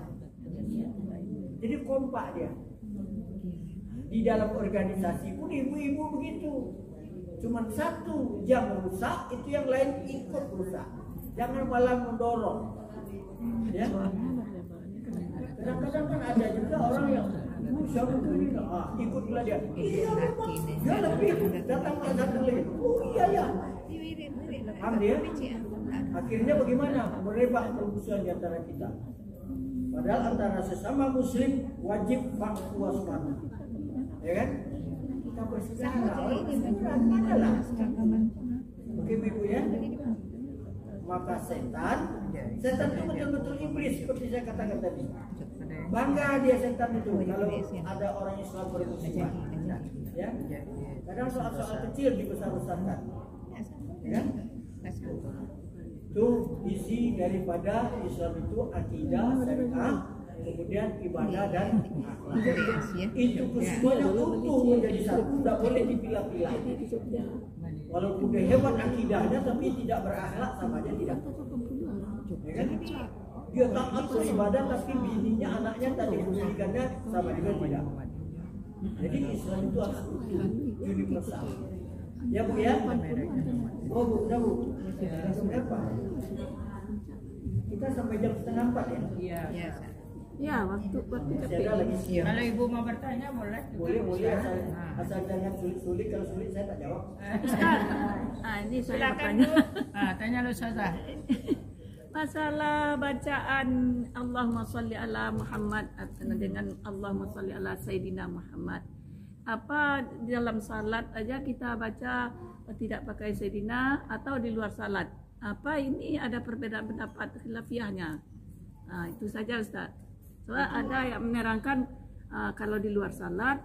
Jadi kompak dia. Di dalam organisasi pun ibu-ibu begitu. Cuma satu yang rusak, itu yang lain ikut rusak. Jangan malah mendorong. Ya. Kadang-kadang kan ada juga orang yang ikut pula dia. Iya memang, dia lebih datang ke satu lagi. Oh iya ya. Paham dia? Akhirnya bagaimana? Merebak permusuhan di antara kita. Padahal antara sesama muslim wajib waspada. Ya kan? Kita bersaudara. Adalah. Oke Ibu ya. Maka setan itu betul-betul iblis seperti saya katakan tadi. Bangga dia setan itu kalau ada orang Islam bermusuhan. Ya. Kadang soal-soal kecil dibesar-besarkan. Ya. Itu isi daripada Islam itu akidah, syariah, kemudian ibadah dan akhlak. Itu kesemuanya utuh menjadi satu, tidak boleh dipilah-pilah. Walaupun dia hebat akidahnya tapi tidak berakhlak sama dia tidak. Ya kan? Dia taat beribadah tapi bininya, anaknya tadi pendidikannya sama juga tidak. Jadi Islam itu harus utuh, universal. Ya Bu ya? Oh Bu, udah Bu. Jam berapa? Kita sampai jam 3:30 ya? Iya. Ya, waktu Saya lagi siap. Kalau ibu mau bertanya boleh. Boleh asal jangan sulit-sulit, kalau sulit saya tak jawab. Ustaz, ini saya Silakan bertanya. Bu. Tanya lu Ustazah. Masalah bacaan Allahumma sholli ala Muhammad dengan Allahumma sholli ala Sayyidina Muhammad. Apa di dalam salat aja kita baca tidak pakai Sayyidina atau di luar salat? Apa ini ada perbedaan pendapat khilafiyahnya? Itu saja Ustaz. Soalnya ada yang menerangkan kalau di luar salat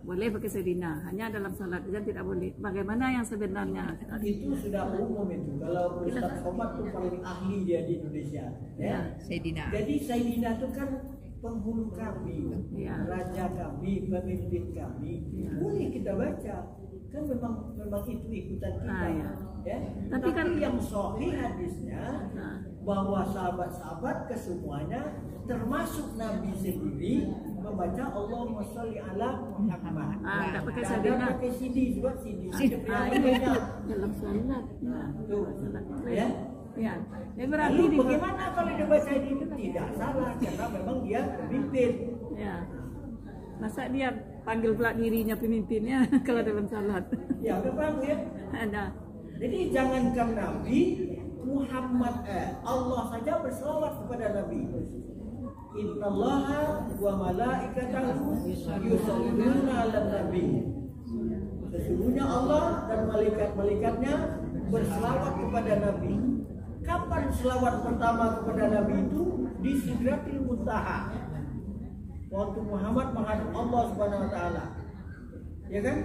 boleh pakai Sayyidina, hanya dalam salat saja tidak boleh. Bagaimana yang sebenarnya? Itu sudah umum itu. Kalau Ustaz Somad itu paling ahli dia di Indonesia. Ya. Sayyidina. Jadi Sayyidina itu kan penghulu kami, Ya. raja kami, pemimpin kami. Boleh kita baca. Kan memang itu ikutan kita. Ya. Tapi kan yang sahih hadisnya bahwa sahabat-sahabat kesemuanya termasuk Nabi sendiri membaca Allahumma sholli ala Muhammad. tak pakai Tidak Sayyidina. pakai CD juga CD. Ini dalam salat. Tuh, ya. Ya. Berarti Lalu bagaimana kalau dia baca itu tidak salah karena memang dia pemimpin. Ya. Masa dia panggil pula dirinya pemimpinnya kalau dalam salat? Ya, udah paham ya? Ada. Jadi jangankan Nabi Muhammad Allah saja berselawat kepada Nabi. Innallaha wa malaikatahu yusholluna 'alan nabi. Sesungguhnya Allah dan malaikat-malaikatnya berselawat kepada Nabi. Kapan selawat pertama kepada Nabi itu? Di Sidratil Muntaha. Waktu Muhammad menghadap Allah Subhanahu wa taala. Ya kan?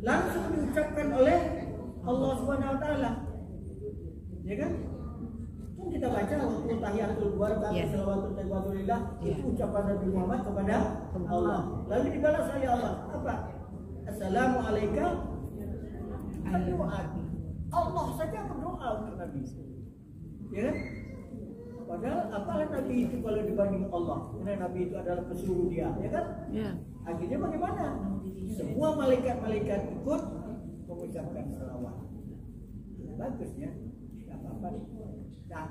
Langsung diucapkan oleh Allah Subhanahu wa taala. Ya kan? Kan kita baca waktu tahiyatul barakatuh shalawatun tayyibatulillah itu ucapan Nabi Muhammad kepada Allah. Lalu dibalas oleh Allah. Apa? Assalamualaikum. Allah saja berdoa untuk Nabi. Ya kan? Padahal apalah Nabi itu kalau dibanding Allah? Karena Nabi itu adalah pesuruh dia, ya kan? Ya. Akhirnya bagaimana? Semua malaikat-malaikat ikut mengucapkan salawat. Bagus ya, tidak apa-apa. Nah,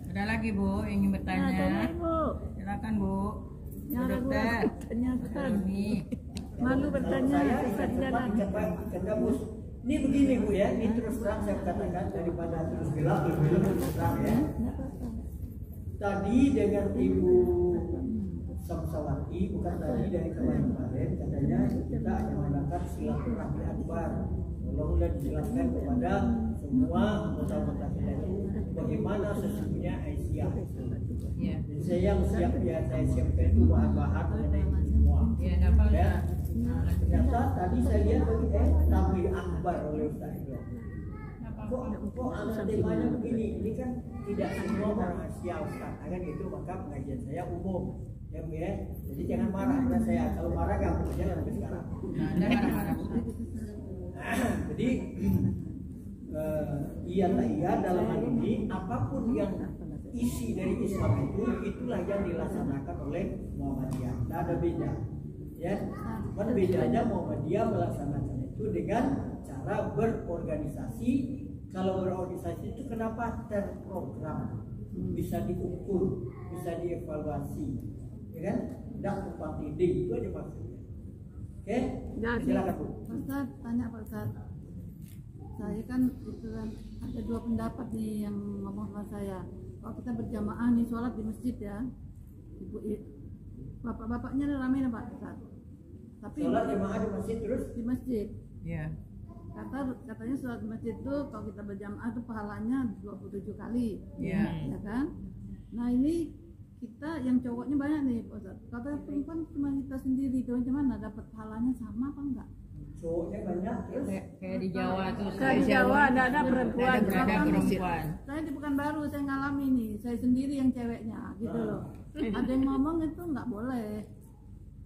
Ada lagi Bu ingin bertanya? Tanya, Bu. Silakan Bu. Ya, Bu, Dokter. tanyakan. Ini. Malu bertanya saya Ustaz ingat jalan. kata bos. Ini begini Bu ya, ini terus terang saya katakan daripada terus gelap lebih terus terang ya. Tadi dengan Ibu Samsawati, bukan tadi dari kemarin katanya kita akan mengadakan silaturahmi akbar. Tolonglah dijelaskan kepada semua anggota-anggota kita itu bagaimana sesungguhnya Aisyah. Ya. Dan saya yang siap ya, saya siapkan itu bahan-bahan mengenai itu semua. Ya, dapat Ya. ya. Ternyata tadi saya lihat tampil akbar oleh Ustaz itu. Kok temanya begini? Ini kan tidak semua orang Asia Ustaz. Kan itu maka pengajian saya umum. Ya, Bu ya. Jadi jangan marah karena saya kalau marah gak berjalan sampai sekarang. Nah, ada marah-marah. Jadi iya tak iya dalam hal ini apapun yang isi dari Islam itu itulah yang dilaksanakan oleh Muhammadiyah. Tidak ada beda. Ya, cuman bedanya Muhammadiyah melaksanakan itu dengan cara berorganisasi. Kalau berorganisasi itu kenapa terprogram, bisa diukur, bisa dievaluasi, ya kan? Tidak tumpang tindih, itu aja maksudnya. Oke, silakan Bu. Ustaz, tanya Pak Ustaz. Saya kan itu kan ada dua pendapat nih yang ngomong sama saya. Kalau kita berjamaah nih sholat di masjid ya, ibu bapak-bapaknya ramai nih Pak Ustaz. Tapi Sholat jemaah di masjid terus? di masjid. Ya. Katanya sholat di masjid itu kalau kita berjamaah itu pahalanya 27 kali. Ya. Ya kan? Nah ini kita yang cowoknya banyak nih Pak Ustaz. Kata perempuan cuma kita sendiri, itu gimana dapat pahalanya sama apa enggak? Cowoknya banyak terus? Kayak di Jawa tuh. Kan di Jawa ada perempuan. Ada perempuan. Saya di Pekanbaru, saya ngalami nih, saya sendiri yang ceweknya gitu loh. Ada yang ngomong itu nggak boleh,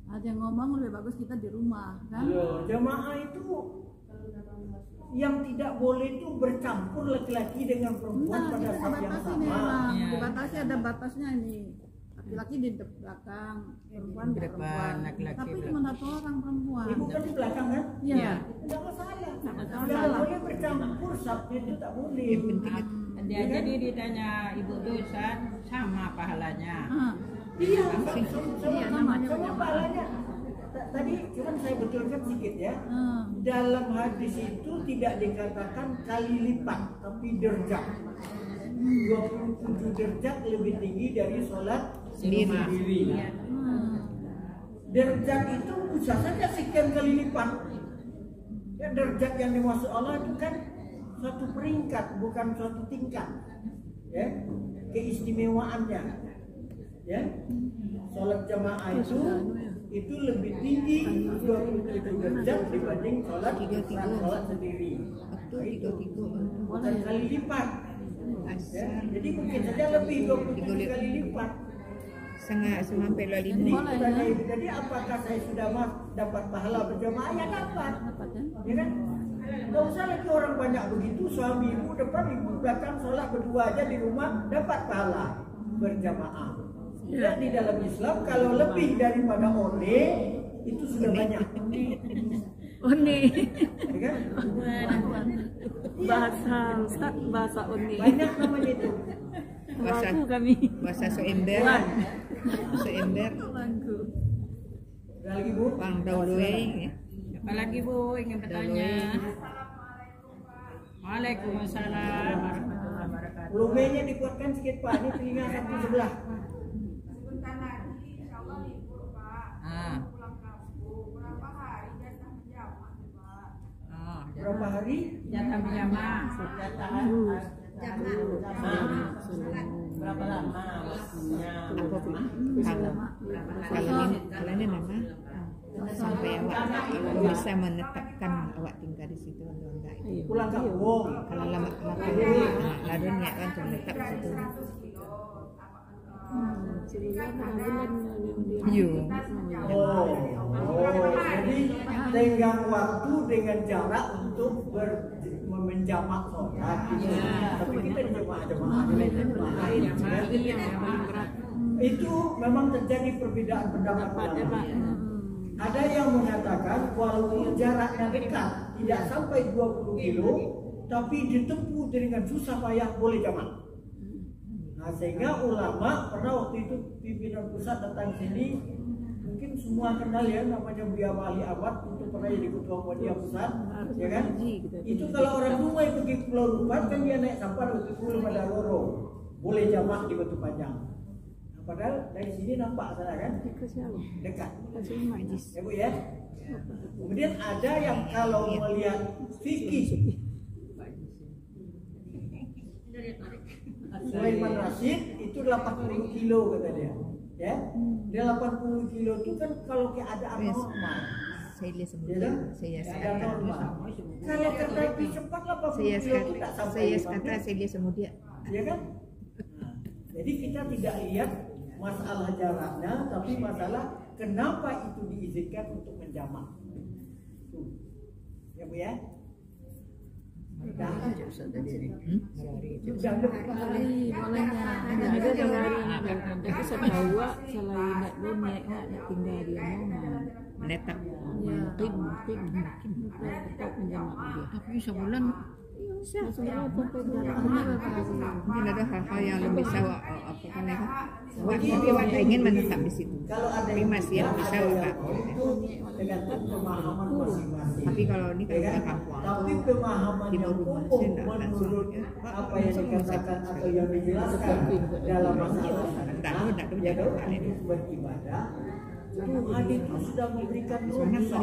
ada yang ngomong lebih bagus kita di rumah kan. Loh, jemaah itu yang tidak boleh itu bercampur laki-laki dengan perempuan Enggak, pada kita saat yang batasi nih sama. Bang. Iya. Dibatasi ada batasnya ini. Laki-laki di belakang, perempuan di Depan, perempuan. laki-laki Tapi belakang. cuma satu orang perempuan. Ibu kan di belakang kan? Iya. Tidak masalah. Nggak Tidak masalah. boleh bercampur, sabtu itu tak boleh. Jadi ditanya Ibu tuh Ustaz, sama pahalanya. Ah, Iya, Iya, namanya sama pahalanya. Tadi cuman saya betulkan sedikit ya. ah. Dalam hadis itu tidak dikatakan kali lipat, tapi derajat. 27 derajat lebih tinggi dari sholat sendiri. Derajat itu bisa saja sekian kali lipat. Ya, derajat yang dimaksud Allah itu kan suatu peringkat, bukan suatu tingkat. Ya, keistimewaannya. Ya, sholat jamaah itu lebih tinggi 27 derajat dibanding sholat sendiri. Nah, itu bukan kali lipat. Ya, jadi mungkin saja lebih 27 kali lipat. Sampai lalu ini. Jadi apakah saya sudah dapat pahala berjamaah? Ya dapat. Ya kan? Gak usah lagi orang banyak begitu, suami ibu depan, ibu belakang, sholat berdua aja di rumah dapat pahala berjamaah. Dan di dalam Islam kalau lebih daripada one itu sudah banyak. Oni. Ya kan? Bahasa Ustaz, bahasa Oni. Banyak namanya itu. Lagu kami. Bahasa seember. Seember. Lagu. Ada lagi Bu? Bang Daudoeng. Apalagi Bu ingin bertanya? Waalaikumsalam warahmatullahi wabarakatuh. Volumenya dikuatkan sedikit Pak, ini telinga satu sebelah. Sebentar lagi insya Allah libur Pak. Ah. Pulang kampung. Berapa hari jatah menjamah Pak? Oh, Berapa hari? jatah berjamaah. Berapa lama waktunya? Kalau ini nama sampai awak bisa menetapkan awak tinggal di situ atau enggak. Pulang kampung. Kalau lama lalu niat kan cuma tetap di situ. Iya. Oh, jadi tenggang waktu dengan jarak untuk menjamak sholat gitu. Tapi kita di jemaah itu memang terjadi perbedaan pendapat ulama. Ada yang mengatakan walaupun jaraknya dekat, tidak sampai 20 kilo, tapi ditempuh dengan susah payah boleh jamak. Nah, sehingga ulama pernah waktu itu pimpinan pusat datang sini, mungkin semua kenal ya namanya Buya Wali Ahmad, itu pernah jadi ketua Muhammadiyah pusat, ya kan? Itu kalau orang Dumai pergi Pulau Lupat kan dia naik sampan ke Pulau Madaloro, boleh jamak di Batu Panjang. Nah, padahal dari sini nampak sana kan? Dekat. Ya Bu ya. Kemudian ada yang kalau melihat fikih Sulaiman Rashid itu 80 kilo kata dia. Ya. Dia 80 kilo itu kan kalau keadaan normal. Saya lihat Ya semuanya. kan? Saya Keadaan kata. normal. Kalau kata lebih cepat 80 Saya kilo itu tak sampai. kata saya lihat semuanya. Ya kan? Nah, jadi kita tidak lihat masalah jaraknya, tapi masalah kenapa itu diizinkan untuk menjamak. Tuh. Ya Bu ya. Ada dari tapi saya bawa selain naik bonek nak tinggal di rumah. Menetap. Ya, mungkin tetap menjamak dia. Tapi sebulan Sebenarnya sampai mungkin ada hal-hal yang lebih sawah apa kan ya? Tapi Wak ingin menetap di situ. Kalau ada Tapi masih yang bisa Wak. itu tergantung pemahaman masing-masing. Tapi kalau ini kan Ya kan? kita kampung. Tapi pemahaman Di yang rumah umum saya enggak langsung. menurut apa yang dikatakan atau yang dijelaskan dalam masalah Enggak tahu ya jaga itu beribadah, Tuhan itu sudah memberikan rukhsah.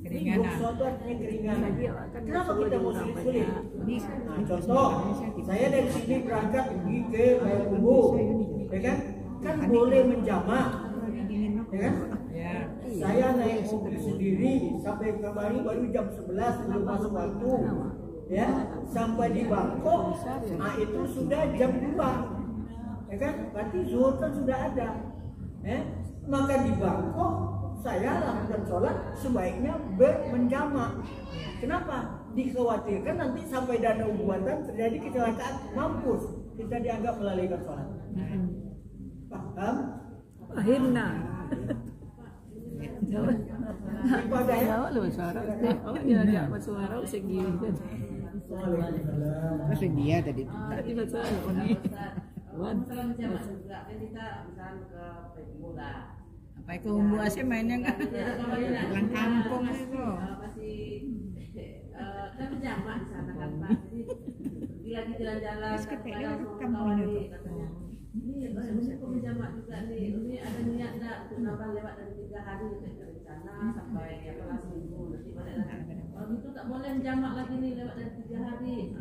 Keringanan. Rukhsah itu artinya keringanan. Kenapa kita mau sulit-sulit? Nah, contoh, saya dari sini berangkat pergi ke Payakumbu, ya kan? Kan boleh menjamak, ya kan? Ya. Saya naik mobil sendiri sampai kemari baru jam 11 belum masuk waktu, ya. Sampai di Bangkok, nah itu sudah jam 2, ya kan? Berarti zuhur kan sudah ada, ya. Maka di Bangkok saya lakukan sholat sebaiknya menjamak. Kenapa? Dikhawatirkan nanti sampai Danau Buatan terjadi kecelakaan, mampus kita dianggap melalaikan sholat. Paham? akhirnya Ibadah ya. Jawab lu suara. Oh dia ada suara segi. Masa dia tadi. Tadi bahasa ini. Wan. Apa itu umbu asyik mainnya kan? Pulang kampung itu. Kan berjamaah di sana kan Pak. Jadi lagi jalan-jalan. Terus katanya kampungnya tuh. Ini kok berjamaah juga nih. Ini ada niat enggak untuk nambah lewat dari 3 hari dari rencana sampai apa seminggu nanti balik lagi. Kalau gitu tak boleh berjamaah lagi nih lewat dari 3 hari.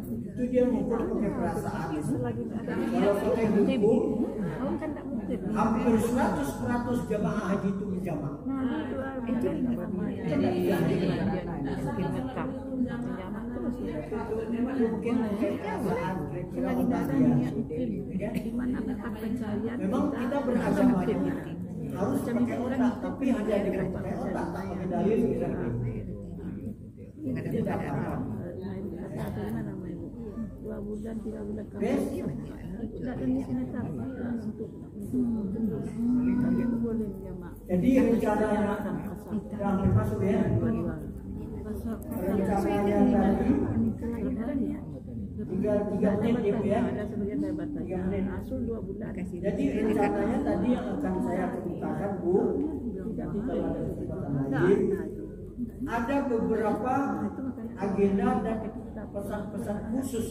Itu dia mengukur pakai perasaan. Kalau pakai hukum, Kan tak mungkin. hampir 100% jamaah haji itu berjamaah. Itu mungkin tetap menjamak terus ya. Itu mungkin perasaan kira-kira dia. Di mana tempat pencarian Memang kita beragama harus pakai otak, tapi hanya dengan pakai otak, tak pakai dalil kita. Tidak apa-apa. Bagaimana namanya? 2 bulan 3 bulan Bes, tidak ada niat tetap untuk boleh menjamak. jadi rencananya yang termasuk ya, rencananya tadi tinggal 3 menit ya Bu ya. Ada sebagian saya baca. 3 menit. Asul 2 bulan. Jadi rencananya tadi yang akan saya kemukakan Bu, kalau ada kesempatan lain, ada beberapa agenda dan pesan-pesan khusus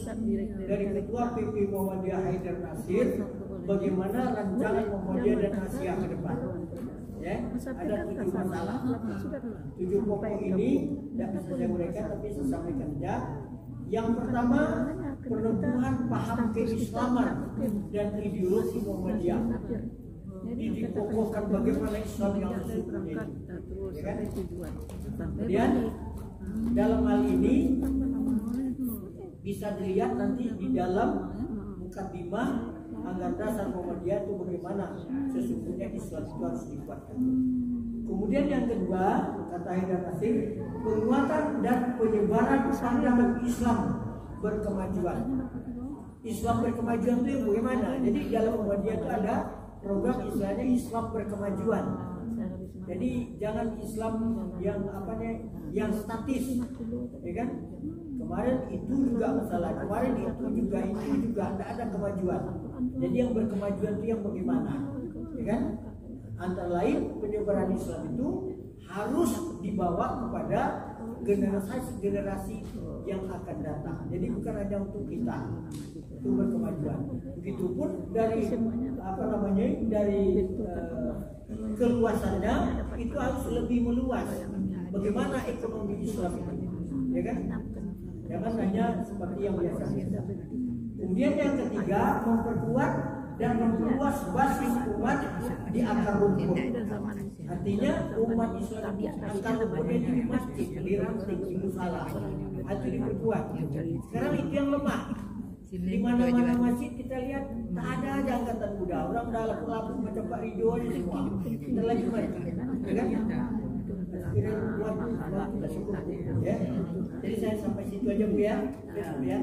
dari Ketua PP Muhammadiyah Haidar Nasir bagaimana rancangan Muhammadiyah dan Asia ke depan. Ya, ada 7 masalah, 7 pokok ini tidak bisa saya uraikan tapi saya sampaikan saja. Yang pertama, peneguhan paham keislaman dan ideologi Muhammadiyah. Ini dikokohkan bagaimana Islam yang sesungguhnya. Ya kan? Kemudian dalam hal ini bisa dilihat nanti di dalam mukadimah anggaran dasar Muhammadiyah itu bagaimana sesungguhnya Islam itu harus dikuatkan. Kemudian yang kedua kata Tahir dan Nasir, penguatan dan penyebaran pandangan Islam berkemajuan. Islam berkemajuan itu yang bagaimana? Jadi dalam Muhammadiyah itu ada program istilahnya Islam berkemajuan. Jadi jangan Islam yang yang statis, ya kan? Kemarin itu juga masalah, kemarin itu juga tidak ada kemajuan. Jadi yang berkemajuan itu yang bagaimana, ya kan? Antara lain penyebaran Islam itu harus dibawa kepada generasi yang akan datang. Jadi bukan hanya untuk kita, itu berkemajuan. Begitupun dari dari keluasannya itu harus lebih meluas. Bagaimana ekonomi Islam itu, ya kan? Jangan hanya seperti yang biasa. Kemudian yang ketiga, memperkuat dan memperluas basis umat di akar rumput. Artinya umat Islam akar rumputnya di masjid, di ranting, di musalah, itu diperkuat. Sekarang itu yang lemah. Di mana-mana masjid kita lihat tak ada aja angkatan muda. Orang dah laku-laku macam Pak Ridho aja semua. Kita lagi maju, ya kan? Ya. Jadi saya sampai situ aja Bu ya. Ya.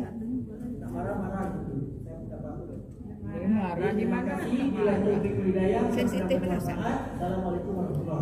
Tak marah-marah gitu. Saya minta maaf. Marah di mana? Terima kasih. Bila hidayah. Sensitif lah. Assalamualaikum warahmatullahi wabarakatuh.